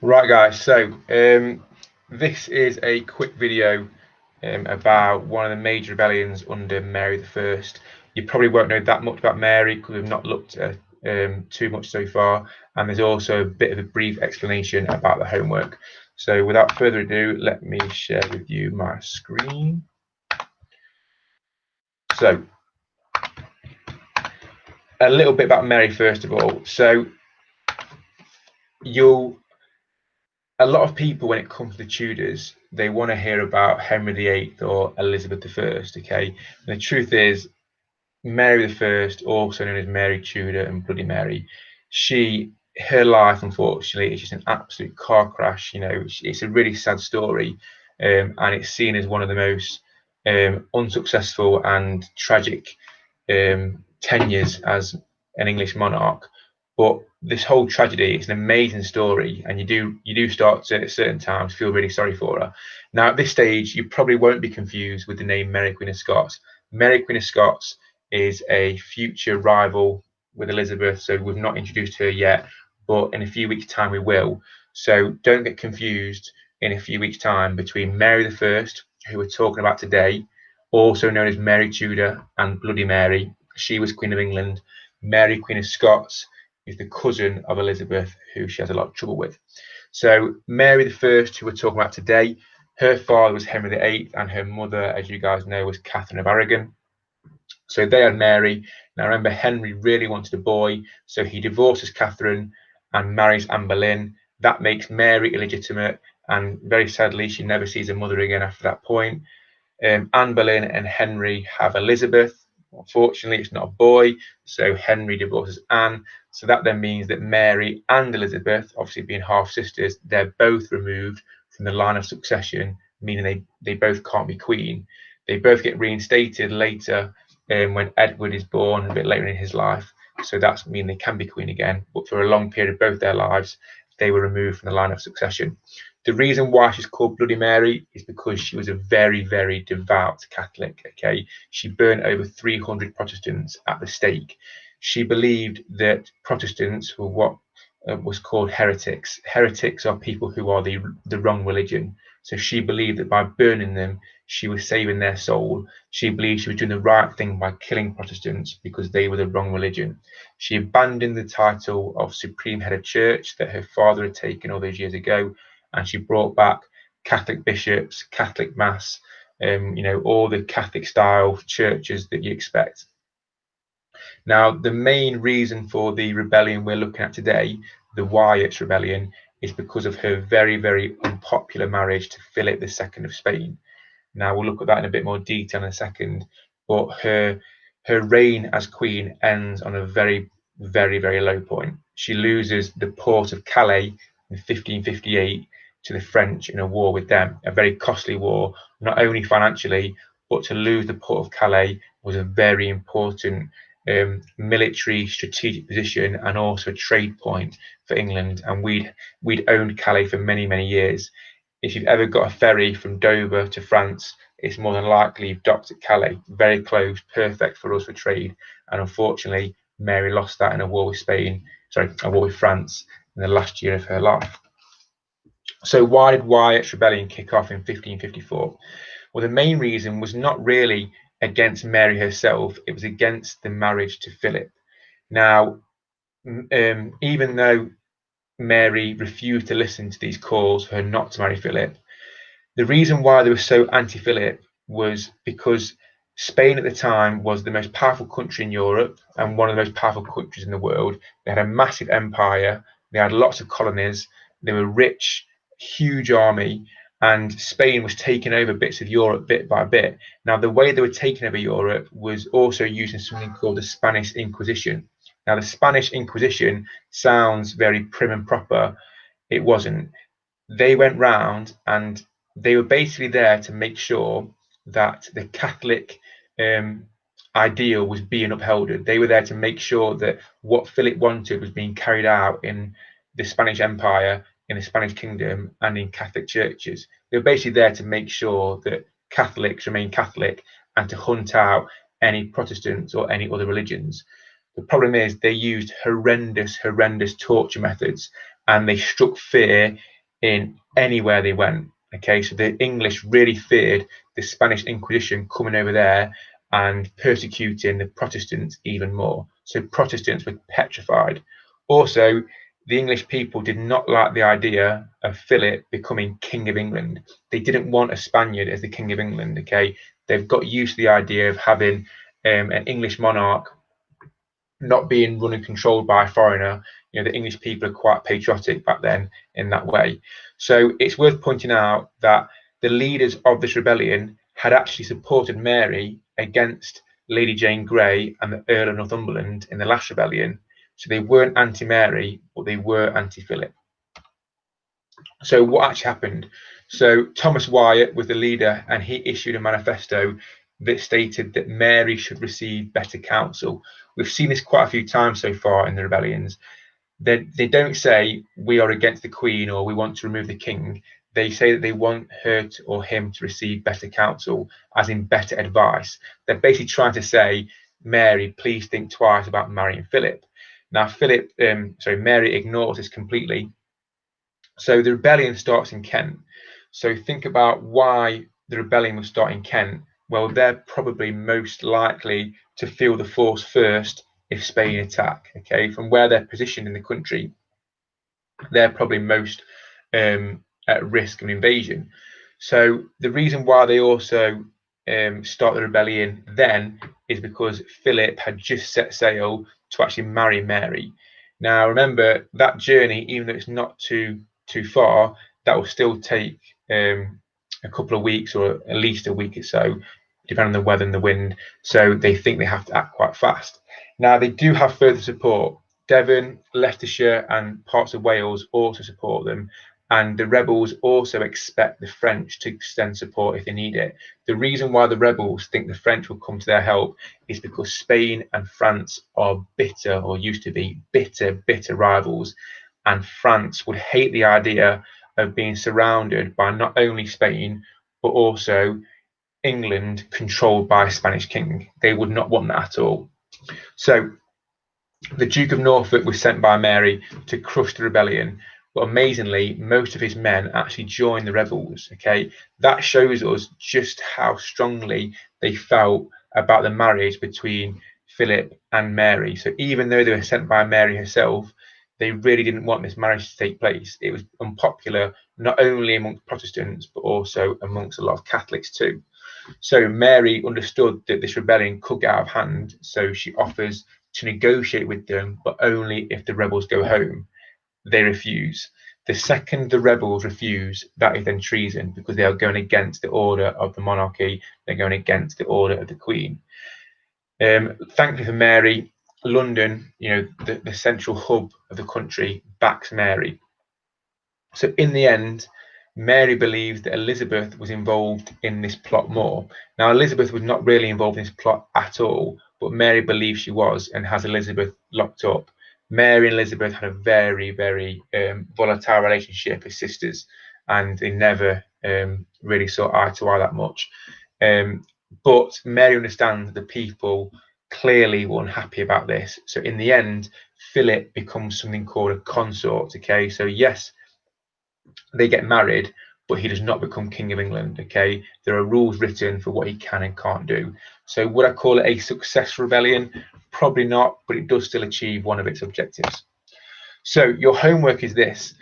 Right, guys, so this is a quick video about one of the major rebellions under Mary the First. You probably won't know that much about Mary because we've not looked at too much so far, and there's also a bit of a brief explanation about the homework. So without further ado, let me share with you my screen. So a little bit about Mary first of all. So a lot of people, when it comes to the Tudors, they want to hear about Henry VIII or Elizabeth I. Okay, and the truth is, Mary the First, also known as Mary Tudor and Bloody Mary, her life, unfortunately, is just an absolute car crash. You know, it's a really sad story, and it's seen as one of the most unsuccessful and tragic tenures as an English monarch. But this whole tragedy is an amazing story, and you do start to at certain times feel really sorry for her. Now, at this stage, you probably won't be confused with the name Mary Queen of Scots. Mary Queen of Scots is a future rival with Elizabeth, so we've not introduced her yet, but in a few weeks' time we will. So don't get confused in a few weeks' time between Mary the First, who we're talking about today, also known as Mary Tudor, and Bloody Mary. She was Queen of England. Mary Queen of Scots is the cousin of Elizabeth, who she has a lot of trouble with. So Mary the First, who we're talking about today, her father was Henry VIII, and her mother, as you guys know, was Catherine of Aragon. So they had Mary. Now remember, Henry really wanted a boy, so he divorces Catherine and marries Anne Boleyn. That makes Mary illegitimate, and very sadly, she never sees her mother again after that point. Anne Boleyn and Henry have Elizabeth. Unfortunately, it's not a boy, so Henry divorces Anne. So that then means that Mary and Elizabeth, obviously being half sisters, they're both removed from the line of succession, meaning they both can't be queen. They both get reinstated later when Edward is born, a bit later in his life. So that's mean they can be queen again. But for a long period of both their lives, they were removed from the line of succession. The reason why she's called Bloody Mary is because she was a very, very devout Catholic. Okay, she burned over 300 Protestants at the stake. She believed that Protestants were what was called heretics. Heretics are people who are the wrong religion. So she believed that by burning them, she was saving their soul. She believed she was doing the right thing by killing Protestants because they were the wrong religion. She abandoned the title of Supreme Head of Church that her father had taken all those years ago, and she brought back Catholic bishops, Catholic mass, all the Catholic style churches that you expect. Now, the main reason for the rebellion we're looking at today, the Wyatt rebellion, is because of her very, very unpopular marriage to Philip II of Spain. Now, we'll look at that in a bit more detail in a second, but her reign as queen ends on a very, very, very low point. She loses the port of Calais in 1558 to the French in a war with them, a very costly war, not only financially, but to lose the port of Calais was a very important military strategic position and also a trade point for England. And we'd owned Calais for many, many years. If you've ever got a ferry from Dover to France, it's more than likely you've docked at Calais. Very close, perfect for us for trade. And unfortunately, Mary lost that in a war with a war with France in the last year of her life. So why did Wyatt's rebellion kick off in 1554? Well, the main reason was not really against Mary herself, it was against the marriage to Philip. Now, even though Mary refused to listen to these calls for her not to marry Philip, the reason why they were so anti-Philip was because Spain at the time was the most powerful country in Europe and one of the most powerful countries in the world. They had a massive empire, they had lots of colonies, they were rich, huge army, and Spain was taking over bits of Europe bit by bit. Now, the way they were taking over Europe was also using something called the Spanish Inquisition. Now, the Spanish Inquisition sounds very prim and proper. It wasn't. They went round and they were basically there to make sure that the Catholic ideal was being upheld. They were there to make sure that what Philip wanted was being carried out in the Spanish Empire, in the Spanish Kingdom, and in Catholic churches. They were basically there to make sure that Catholics remain Catholic and to hunt out any Protestants or any other religions. The problem is they used horrendous torture methods, and they struck fear in anywhere they went. Okay, so the English really feared the Spanish Inquisition coming over there and persecuting the Protestants even more. So Protestants were petrified. Also, the English people did not like the idea of Philip becoming King of England. They didn't want a Spaniard as the King of England. Okay, they've got used to the idea of having an English monarch not being run and controlled by a foreigner. You know, the English people are quite patriotic back then in that way. So it's worth pointing out that the leaders of this rebellion had actually supported Mary against Lady Jane Grey and the Earl of Northumberland in the last rebellion. So they weren't anti-Mary, but they were anti-Philip. So what actually happened? So Thomas Wyatt was the leader, and he issued a manifesto that stated that Mary should receive better counsel. We've seen this quite a few times so far in the rebellions. They don't say we are against the Queen or we want to remove the King. They say that they want her or him to receive better counsel, as in better advice. They're basically trying to say, Mary, please think twice about marrying Philip. Now, Mary ignores this completely. So the rebellion starts in Kent. So think about why the rebellion will start in Kent. Well, they're probably most likely to feel the force first if Spain attack. Okay, from where they're positioned in the country, they're probably most at risk of invasion. So the reason why they also start the rebellion then is because Philip had just set sail to actually marry Mary. Now remember that journey, even though it's not too far, that will still take a couple of weeks or at least a week or so, depending on the weather and the wind. So they think they have to act quite fast. Now they do have further support. Devon, Leicestershire, and parts of Wales also support them. And the rebels also expect the French to extend support if they need it. The reason why the rebels think the French will come to their help is because Spain and France are bitter, or used to be bitter rivals. And France would hate the idea of being surrounded by not only Spain, but also England controlled by a Spanish king. They would not want that at all. So the Duke of Norfolk was sent by Mary to crush the rebellion, but amazingly, most of his men actually joined the rebels. Okay, that shows us just how strongly they felt about the marriage between Philip and Mary. So even though they were sent by Mary herself, they really didn't want this marriage to take place. It was unpopular not only amongst Protestants but also amongst a lot of Catholics too. So Mary understood that this rebellion could get out of hand, so she offers to negotiate with them, but only if the rebels go home. They refuse. The second the rebels refuse, that is then treason, because they are going against the order of the monarchy. They're going against the order of the Queen. Thankfully for Mary, London, the central hub of the country, backs Mary. So in the end, Mary believes that Elizabeth was involved in this plot more. Now, Elizabeth was not really involved in this plot at all, but Mary believes she was and has Elizabeth locked up. Mary and Elizabeth had a very, very volatile relationship as sisters, and they never really saw eye to eye that much. But Mary understands that the people clearly were unhappy about this. So in the end, Philip becomes something called a consort. Okay, so yes, they get married, but he does not become King of England. Okay, there are rules written for what he can and can't do. So would I call it a successful rebellion? Probably not, but it does still achieve one of its objectives. So your homework is this.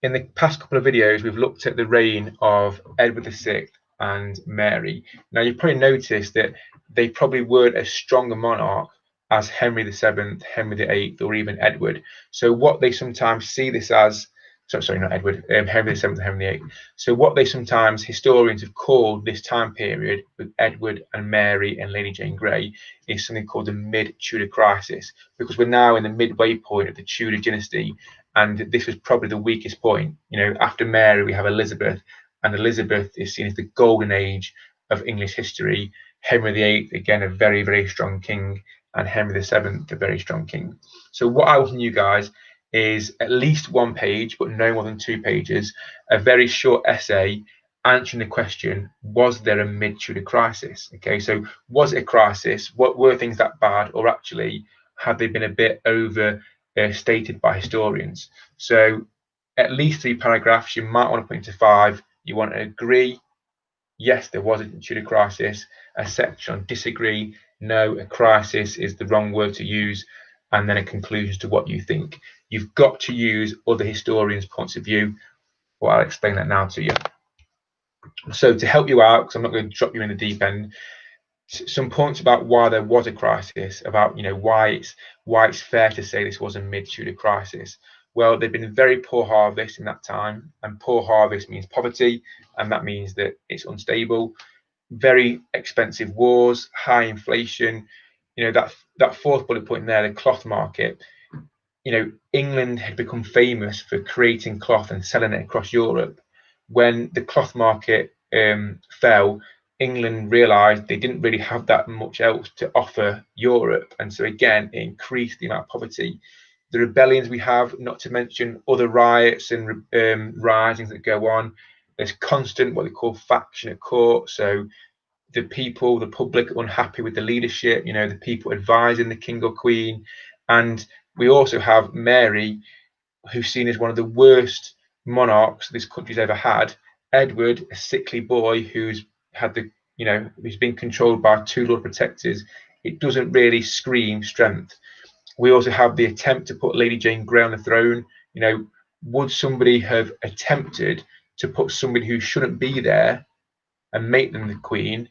In the past couple of videos, we've looked at the reign of Edward VI and Mary. Now, you've probably noticed that they probably weren't as strong a monarch as Henry VII, Henry VIII, or even Edward. So what they sometimes see this as, sorry, not Edward, Henry VII and Henry VIII. So what they sometimes, historians have called this time period with Edward and Mary and Lady Jane Grey is something called the Mid-Tudor crisis, because we're now in the midway point of the Tudor dynasty, and this was probably the weakest point. After Mary, we have Elizabeth, and Elizabeth is seen as the golden age of English history. Henry VIII, again, a very, very strong king, and Henry VII, a very strong king. So what I want from you guys is at least one page, but no more than 2 pages, a very short essay answering the question, was there a mid-Tudor crisis? Okay, so was it a crisis? What were things that bad, or actually have they been a bit overstated by historians? So at least 3 paragraphs. You might want to put into 5. You want to agree, yes, there was a Tudor crisis. A section on disagree, no, a crisis is the wrong word to use, and then a conclusion to what you think. You've got to use other historians' points of view. Well, I'll explain that now to you. So to help you out, because I'm not going to drop you in the deep end, some points about why there was a crisis, about why it's fair to say this was a mid-Tudor crisis. Well, there'd been very poor harvest in that time, and poor harvest means poverty, and that means that it's unstable. Very expensive wars, high inflation. That fourth bullet point there, the cloth market. England had become famous for creating cloth and selling it across Europe. When the cloth market fell, England realised they didn't really have that much else to offer Europe, and so again it increased the amount of poverty. The rebellions we have, not to mention other riots and risings that go on. There's constant what they call faction at court. So the people, the public, are unhappy with the leadership. The people advising the king or queen, and we also have Mary, who's seen as one of the worst monarchs this country's ever had. Edward, a sickly boy who's been controlled by 2 Lord Protectors. It doesn't really scream strength. We also have the attempt to put Lady Jane Grey on the throne. Would somebody have attempted to put somebody who shouldn't be there and make them the queen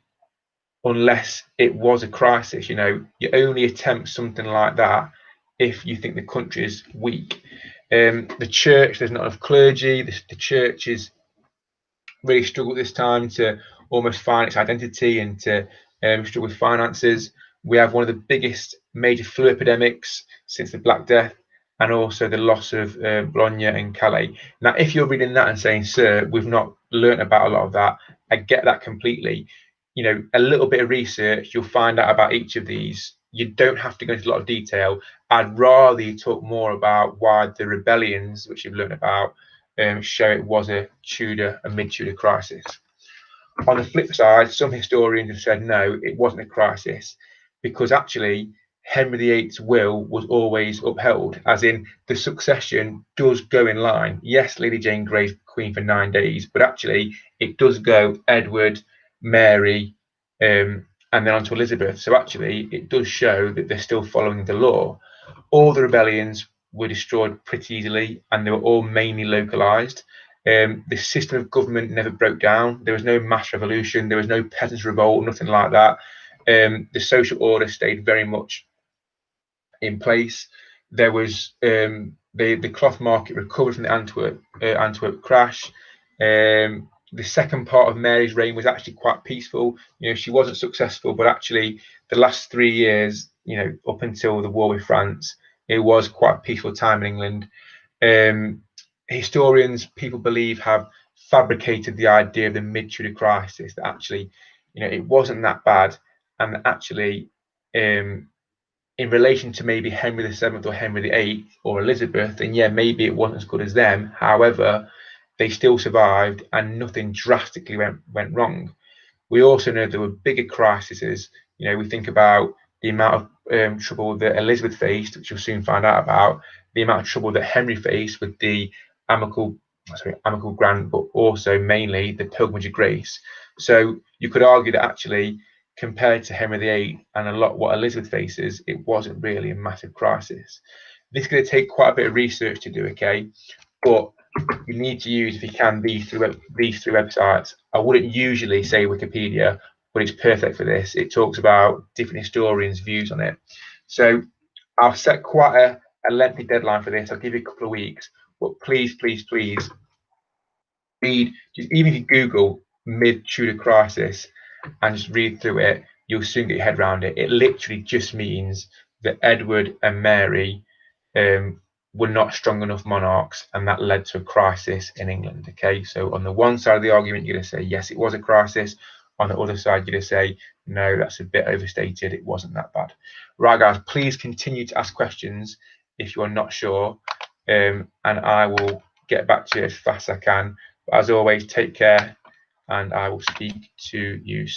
unless it was a crisis? You only attempt something like that if you think the country is weak. The church, there's not enough clergy. The church is really struggled this time to almost find its identity and to struggle with finances. We have one of the biggest major flu epidemics since the Black Death, and also the loss of Bologna and Calais. Now, if you're reading that and saying, sir, we've not learnt about a lot of that, I get that completely. A little bit of research, you'll find out about each of these. You don't have to go into a lot of detail. I'd rather you talk more about why the rebellions, which you've learned about, show it was a mid-Tudor crisis. On the flip side, some historians have said no, it wasn't a crisis, because actually Henry VIII's will was always upheld, as in the succession does go in line. Yes, Lady Jane Grey's queen for 9 days, but actually it does go Edward, Mary, and then on to Elizabeth. So actually it does show that they're still following the law. All the rebellions were destroyed pretty easily, and they were all mainly localized. The system of government never broke down. There was no mass revolution. There was no peasants' revolt, nothing like that. The social order stayed very much in place. There was the cloth market recovered from the Antwerp crash. The second part of Mary's reign was actually quite peaceful. She wasn't successful, but actually the last 3 years, up until the war with France, it was quite a peaceful time in England. Historians, people believe, have fabricated the idea of the mid-Tudor crisis, that actually, it wasn't that bad, and actually, in relation to maybe Henry VII or Henry VIII or Elizabeth, then yeah, maybe it wasn't as good as them. However, they still survived, and nothing drastically went wrong. We also know there were bigger crises. We think about the amount of trouble that Elizabeth faced, which you'll soon find out about, the amount of trouble that Henry faced with the amicable grant, but also mainly the Pilgrimage of Grace. So you could argue that actually, compared to Henry VIII and a lot what Elizabeth faces, it wasn't really a massive crisis. This is going to take quite a bit of research to do, okay? But you need to use, if you can, these three websites. I wouldn't usually say Wikipedia, but it's perfect for this. It talks about different historians' views on it. So I'll set quite a lengthy deadline for this. I'll give you a couple of weeks, but please, please, please read. Even if you Google mid-Tudor crisis and just read through it, you'll soon get your head around it. It literally just means that Edward and Mary were not strong enough monarchs, and that led to a crisis in England. Okay, so on the one side of the argument, you're going to say yes, it was a crisis. On the other side, you're going to say no, that's a bit overstated, it wasn't that bad. Right, guys, please continue to ask questions if you are not sure, and I will get back to you as fast as I can. But as always, take care, and I will speak to you soon.